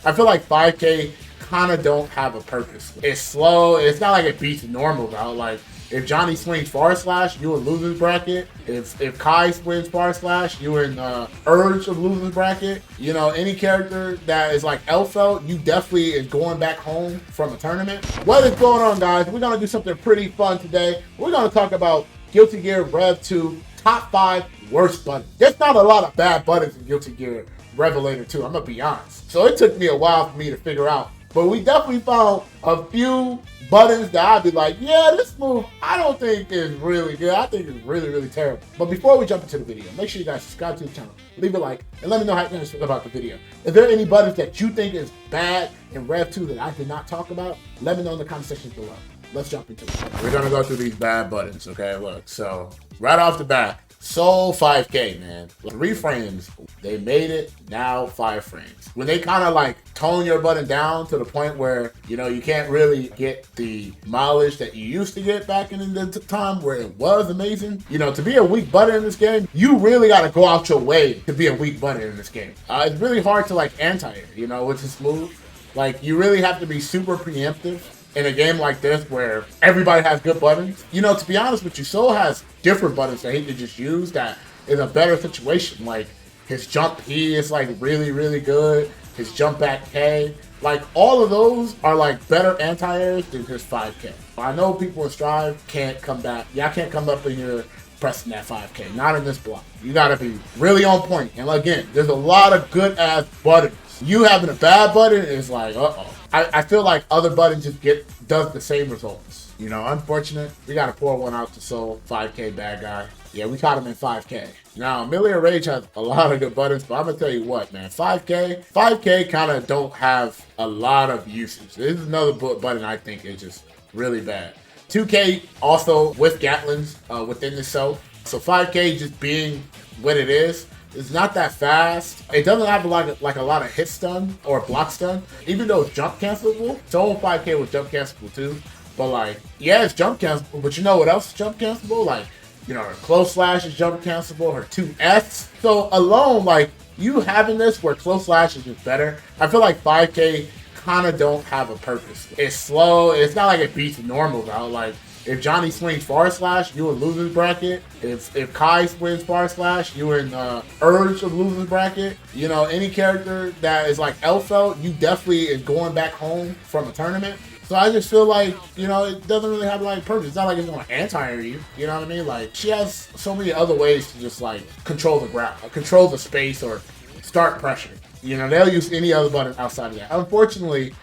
I feel like 5K kind of don't have a purpose. It's slow. It's not like it beats normal though. Like if Johnny swings forward slash, you in losers bracket. If Kai swings forward slash, you in urge of losers bracket. You know, any character that is like Elfeld, you definitely is going back home from a tournament. What is going on, guys? We're gonna do something pretty fun today. We're gonna talk about Guilty Gear Rev 2 top 5 worst buttons. There's not a lot of bad buttons in Guilty Gear Revelator 2. I'm gonna be honest. So it took me a while for me to figure out. But we definitely found a few buttons that I'd be like, yeah, this move I don't think is really good. I think it's really, really terrible. But before we jump into the video, make sure you guys subscribe to the channel, leave a like, and let me know how you guys feel about the video. Is there any buttons that you think is bad in Rev 2 that I did not talk about? Let me know in the comment section below. Let's jump into it. We're gonna go through these bad buttons, okay? Look, so right off the bat, Soul 5K, man. 3 frames, they made it, now 5 frames. When they kind of like tone your button down to the point where, you know, you can't really get the mileage that you used to get back in the time where it was amazing. You know, to be a weak button in this game, you really got to go out your way to be a weak button in this game. It's really hard to like anti-it, you know, with this move. Like, you really have to be super preemptive in a game like this where everybody has good buttons. You know, to be honest with you, Soul has different buttons that he could just use that is a better situation. Like his jump P is like really, really good. His jump back K. Like all of those are like better anti-airs than his 5K. I know people in Strive can't come back. Y'all can't come up in here pressing that 5K. Not in this block. You gotta be really on point. And again, there's a lot of good ass buttons. You having a bad button is like, uh-oh. I feel like other buttons just does the same results. You know, unfortunate. We gotta pour one out to Soul, 5K bad guy. Yeah, we caught him in 5K. Now, Millia Rage has a lot of good buttons, but I'm gonna tell you what, man, 5K kind of don't have a lot of usage. This is another button I think is just really bad. 2K also with Gatlins within itself. So 5K just being what it is, it's not that fast. It doesn't have a lot of hit stun or block stun. Even though it's jump cancelable, Soul 5K was jump cancelable too. But like, yeah, it's jump cancelable, but you know what else is jump cancelable? Like, you know, her close slash is jump cancelable, her 2S. So alone, like, you having this where close slash is just better. I feel like 5K kind of don't have a purpose. It's slow. It's not like it beats normal though. Like, if Johnny swings forward slash, you in losers bracket. If Kai swings forward slash, you in urge of losers bracket. You know, any character that is like Elfeld, you definitely is going back home from a tournament. So I just feel like, you know, it doesn't really have like purpose. It's not like it's going to anti-air you. You know what I mean? Like, she has so many other ways to just like control the ground, control the space, or start pressure. You know, they'll use any other button outside of that. Unfortunately,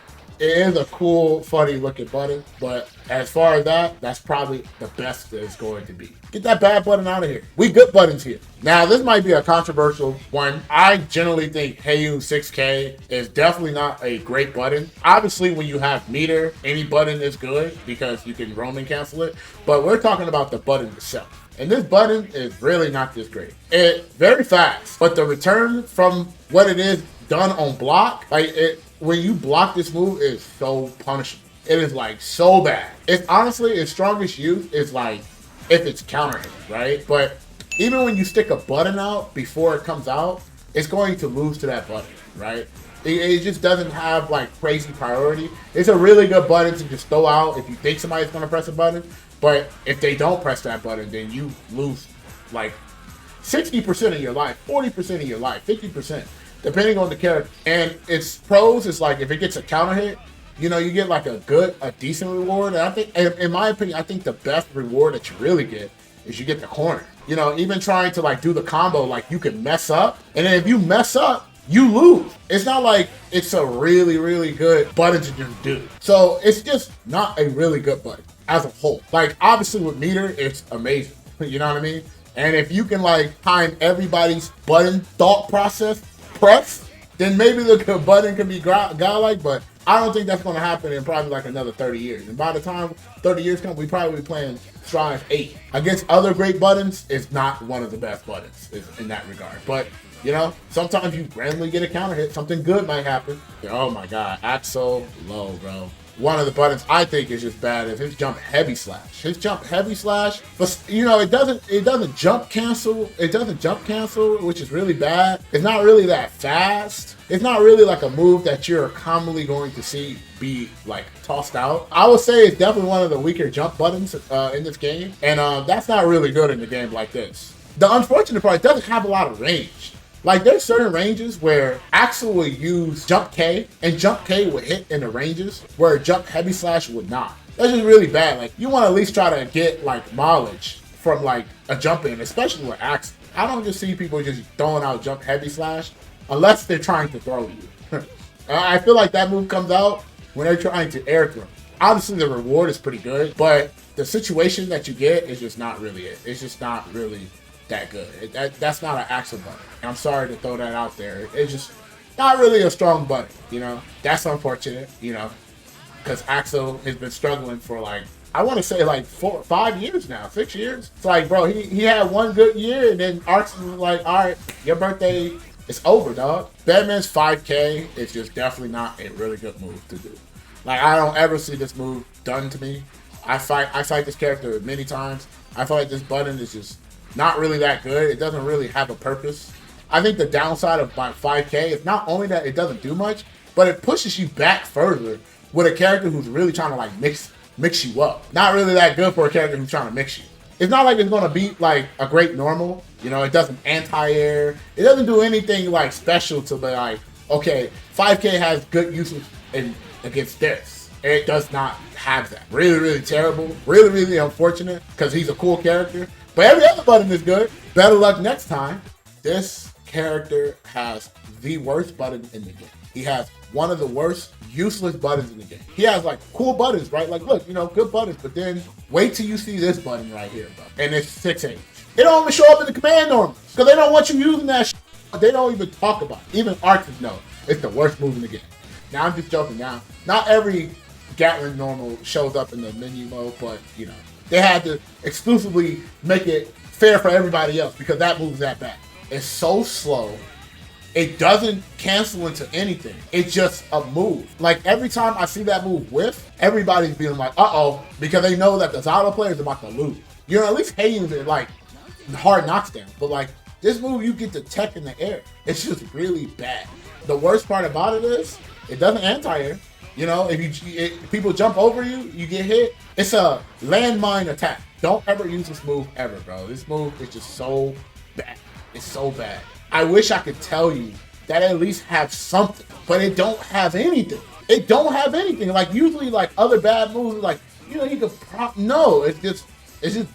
it is a cool, funny looking button, but as far as that, that's probably the best that it's going to be. Get that bad button out of here. We good buttons here. Now, this might be a controversial one. I generally think Haehyun 6K is definitely not a great button. Obviously, when you have meter, any button is good because you can roaming cancel it, but we're talking about the button itself. And this button is really not this great. It's very fast, but the return from what it is done on block, like when you block this move, is so punishable. It is like so bad. It's honestly, its strongest use is like if it's counter hit, right? But even when you stick a button out before it comes out, it's going to lose to that button, right? It just doesn't have like crazy priority. It's a really good button to just throw out if you think somebody's gonna press a button. But if they don't press that button, then you lose like 60% of your life, 40% of your life, 50%. Depending on the character. And its pros is like if it gets a counter hit, you know, you get like a decent reward. And I think, in my opinion, I think the best reward that you really get is you get the corner. You know, even trying to like do the combo, like you can mess up. And then if you mess up, you lose. It's not like it's a really, really good button to just do. So it's just not a really good button as a whole. Like obviously with meter, it's amazing. You know what I mean? And if you can like time everybody's button thought process, press, then maybe the button can be godlike, but I don't think that's going to happen in probably like another 30 years. And by the time 30 years come, we probably be playing Strive 8. Against other great buttons, it's not one of the best buttons in that regard. But, you know, sometimes you randomly get a counter hit, something good might happen. Oh my God, Axel low, bro. one of the buttons I think is just bad is his jump heavy slash. His jump heavy slash, but you know, it doesn't jump cancel. It doesn't jump cancel, which is really bad. It's not really that fast. It's not really like a move that you're commonly going to see be like tossed out. I would say it's definitely one of the weaker jump buttons in this game, and that's not really good in a game like this. The unfortunate part, it doesn't have a lot of range. Like, there's certain ranges where Axel will use jump K, and jump K would hit in the ranges where jump heavy slash would not. That's just really bad. Like, you want to at least try to get, like, mileage from, like, a jump in, especially with Axel. I don't just see people just throwing out jump heavy slash unless they're trying to throw you. I feel like that move comes out when they're trying to air throw. Obviously, the reward is pretty good, but the situation that you get is just not really it. It's just not really that good. That's not an Axel button. I'm sorry to throw that out there. It's just not really a strong button, you know. That's unfortunate, you know, because Axel has been struggling for like, I want to say like 5 years now, 6 years. It's like, bro, he had one good year, and then Arcsys was like, all right, your birthday is over, dog. Bedman's 5K is just definitely not a really good move to do. Like, I don't ever see this move done to me. I fight this character many times. I feel like this button is just not really that good. It doesn't really have a purpose. I think the downside of my 5K is not only that it doesn't do much, but it pushes you back further with a character who's really trying to like mix you up. Not really that good for a character who's trying to mix you. It's not like it's gonna beat like a great normal. You know, it doesn't anti-air. It doesn't do anything like special to be like, okay, 5K has good uses against this. It does not have that. Really, really terrible. Really, really unfortunate because he's a cool character. But every other button is good. Better luck next time. This character has the worst button in the game. He has one of the worst useless buttons in the game. He has like cool buttons, right? Like, look, you know, good buttons, but then wait till you see this button right here, bro. And it's 6H. It don't even show up in the command normals because they don't want you using that shit. They don't even talk about it. Even Arcsys know it's the worst move in the game. Now, I'm just joking now. Not every Gatling normal shows up in the menu mode, but, you know, they had to exclusively make it fair for everybody else because that move's that bad. It's so slow. It doesn't cancel into anything. It's just a move. Like, every time I see that move whiff, everybody's being like, uh-oh, because they know that the Zato player is about to lose. You know, at least Haehyun's in, like, hard knocks down. But, like, this move, you get the tech in the air. It's just really bad. The worst part about it is, it doesn't anti-air. You know, if people jump over you, you get hit. It's a landmine attack. Don't ever use this move ever, bro. This move is just so bad. It's so bad. I wish I could tell you that at least have something, but it don't have anything. It don't have anything. Like, usually, like, other bad moves, like, you know, you could no, it's just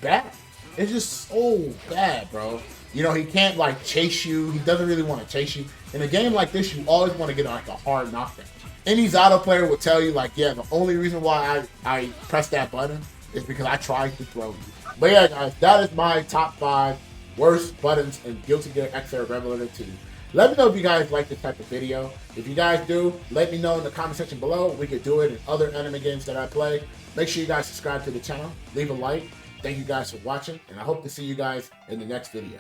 bad. It's just so bad, bro. You know, he can't, like, chase you. He doesn't really want to chase you. In a game like this, you always want to get, like, a hard knockdown. Any Zato player will tell you, like, yeah, the only reason why I press that button is because I tried to throw you. But yeah, guys, that is my top 5 worst buttons in Guilty Gear Xrd Revelator 2. Let me know if you guys like this type of video. If you guys do, let me know in the comment section below. We could do it in other anime games that I play. Make sure you guys subscribe to the channel. Leave a like. Thank you guys for watching, and I hope to see you guys in the next video.